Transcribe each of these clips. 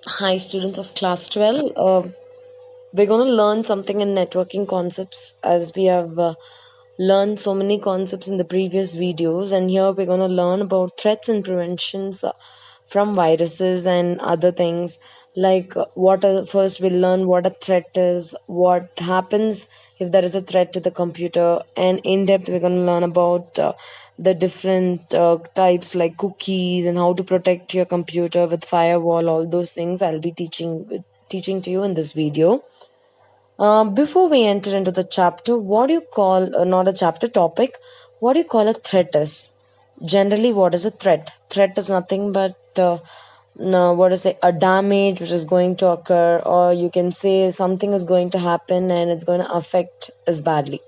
Hi, students of class 12. We're going to learn something in networking concepts as we have learned so many concepts in the previous videos. And here we're going to learn about threats and preventions from viruses and other things. Like, first we'll learn what a threat is, what happens if there is a threat to the computer, and in depth, we're going to learn about the different types like cookies and how to protect your computer with firewall. All those things I'll be teaching to you in this video. Before we enter into the chapter, what do you call not a chapter topic? What do you call a threat is? Generally, what is a threat? Threat is nothing but no, what is it? A damage which is going to occur, or you can say something is going to happen and it's going to affect us badly.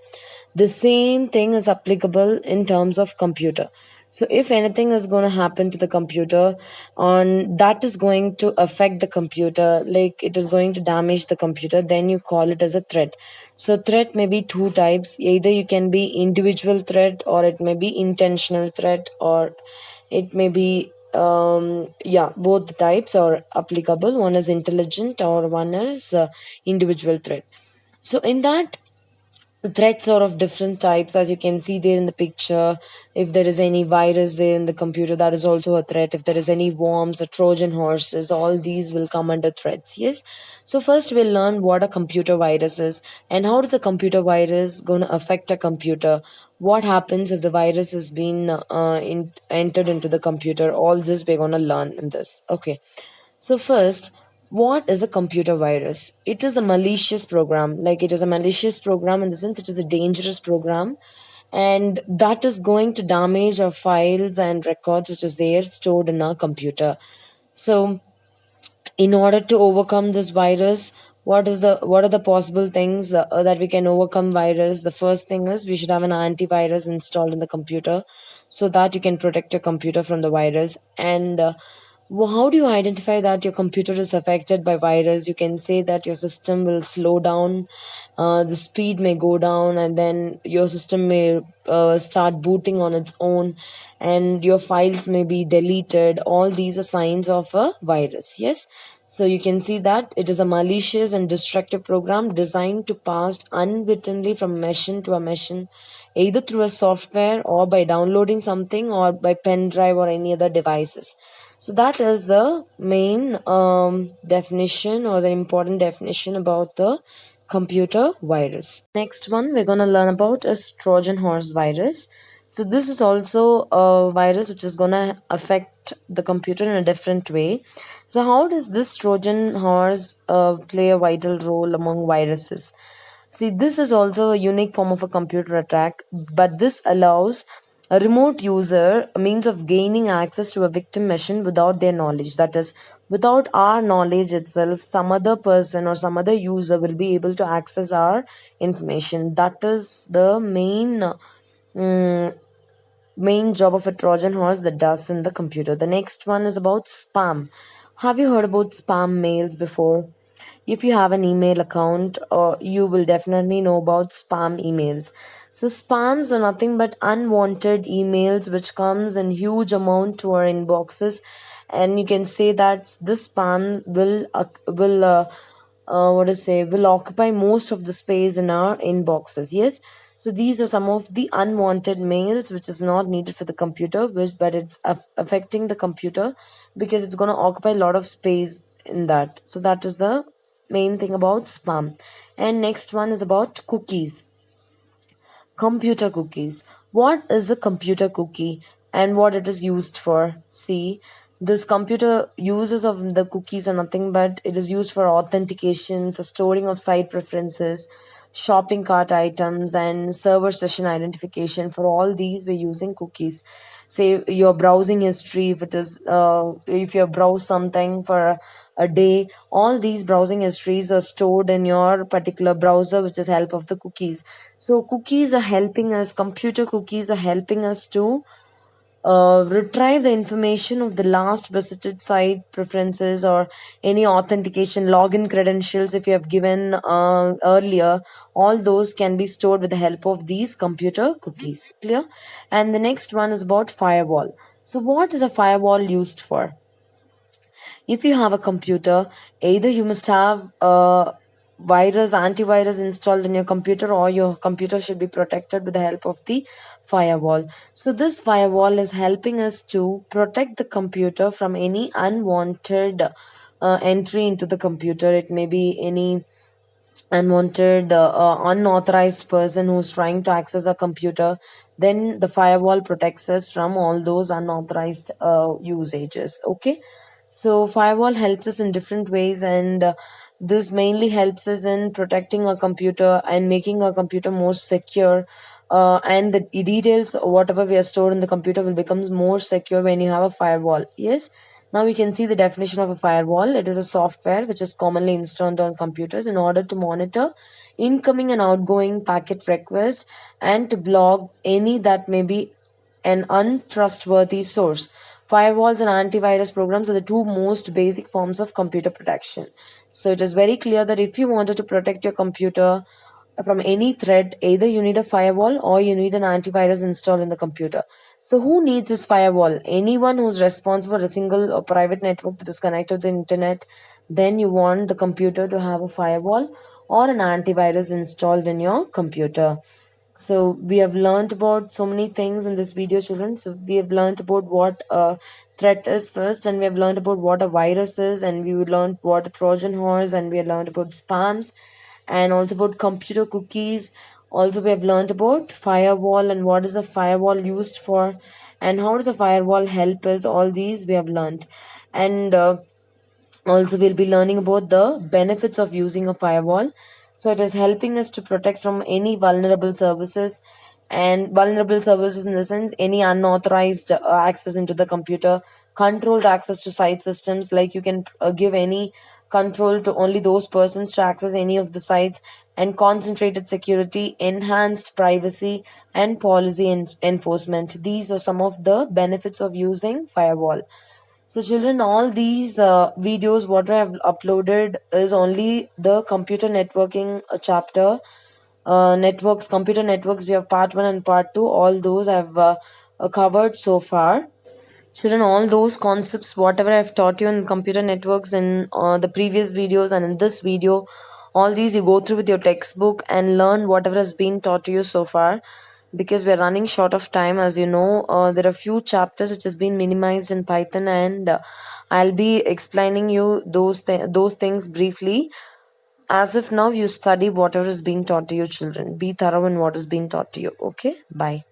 The same thing is applicable in terms of computer. So if anything is going to happen to the computer, on that is going to affect the computer, like it is going to damage the computer, then you call it as a threat. So threat may be two types. Either you can be individual threat, or it may be intentional threat, or it may be both types are applicable. One is intelligent, or one is individual threat. So in that, threats are of different types, as you can see there in the picture. If there is any virus there in the computer, that is also a threat. If there is any worms or Trojan horses, all these will come under threats. Yes. So first we'll learn what a computer virus is and how does a computer virus going to affect a computer. What happens if the virus has been entered into the computer? All this we're going to learn in this. Okay. So first, what is a computer virus? It is a malicious program. Like it is a malicious program in the sense it is a dangerous program, and that is going to damage our files and records which is there stored in our computer. So in order to overcome this virus, what are the possible things that we can overcome virus? The first thing is we should have an antivirus installed in the computer so that you can protect your computer from the virus. And how do you identify that your computer is affected by virus? You can say that your system will slow down, the speed may go down, and then your system may start booting on its own, and your files may be deleted. All these are signs of a virus. Yes. So you can see that it is a malicious and destructive program designed to pass unwittingly from machine to a machine, either through a software or by downloading something or by pen drive or any other devices. So that is the main definition, or the important definition about the computer virus. Next one we're going to learn about is Trojan horse virus. So this is also a virus which is going to affect the computer in a different way. So how does this Trojan horse play a vital role among viruses? See, this is also a unique form of a computer attack, but this allows a remote user a means of gaining access to a victim machine without their knowledge. That is, without our knowledge itself, some other person or some other user will be able to access our information. That is the main job of a Trojan horse that does in the computer. The next one is about spam. Have you heard about spam mails before? If you have an email account, you will definitely know about spam emails. So spams are nothing but unwanted emails which comes in huge amount to our inboxes, and you can say that this spam will occupy most of the space in our inboxes. Yes. So these are some of the unwanted mails which is not needed for the computer, but it's affecting the computer because it's going to occupy a lot of space in that. So that is the main thing about spam. And next one is about cookies. Computer cookies. What is a computer cookie and what it is used for? See, this computer uses of the cookies are nothing but it is used for authentication, for storing of site preferences, shopping cart items, and server session identification. For all these, we're using cookies. Say your browsing history, if you browse something for a day, all these browsing histories are stored in your particular browser, which is help of the cookies. So cookies are helping us, computer cookies are helping us to retrieve the information of the last visited site preferences or any authentication login credentials if you have given earlier. All those can be stored with the help of these computer cookies. Clear? And the next one is about firewall. So what is a firewall used for? If you have a computer, either you must have a antivirus installed in your computer, or your computer should be protected with the help of the firewall. So this firewall is helping us to protect the computer from any unwanted entry into the computer. It may be any unwanted, unauthorized person who's trying to access a computer. Then the firewall protects us from all those unauthorized usages. Okay, so firewall helps us in different ways, and this mainly helps us in protecting our computer and making our computer more secure. And the details, whatever we are stored in the computer, will become more secure when you have a firewall. Yes. Now we can see the definition of a firewall. It is a software which is commonly installed on computers in order to monitor incoming and outgoing packet requests and to block any that may be an untrustworthy source. Firewalls and antivirus programs are the two most basic forms of computer protection. So it is very clear that if you wanted to protect your computer from any threat, either you need a firewall or you need an antivirus installed in the computer. So who needs this firewall? Anyone who's responsible for a single or private network that is connected to the internet. Then you want the computer to have a firewall or an antivirus installed in your computer. So we have learned about so many things in this video, children. So we have learned about what a threat is first, and we have learned about what a virus is, and we learned what a Trojan horse, and we have learned about spams, and also about computer cookies. Also, we have learned about firewall and what is a firewall used for, and how does a firewall help us. All these we have learned, and also we'll be learning about the benefits of using a firewall. So it is helping us to protect from any vulnerable services, and vulnerable services in the sense any unauthorized access into the computer, controlled access to site systems, like you can give any control to only those persons to access any of the sites, and concentrated security, enhanced privacy, and policy enforcement. These are some of the benefits of using firewall. So, children, all these videos, what I have uploaded is only the computer networking chapter. Networks, computer networks, we have part one and part two. All those I've covered so far. Children, all those concepts, whatever I've taught you in computer networks in the previous videos and in this video, all these you go through with your textbook and learn whatever has been taught to you so far. Because we're running short of time, as you know, there are few chapters which has been minimized in Python, and I'll be explaining you those things briefly. As if now you study whatever is being taught to you, children. Be thorough in what is being taught to you. Okay, bye.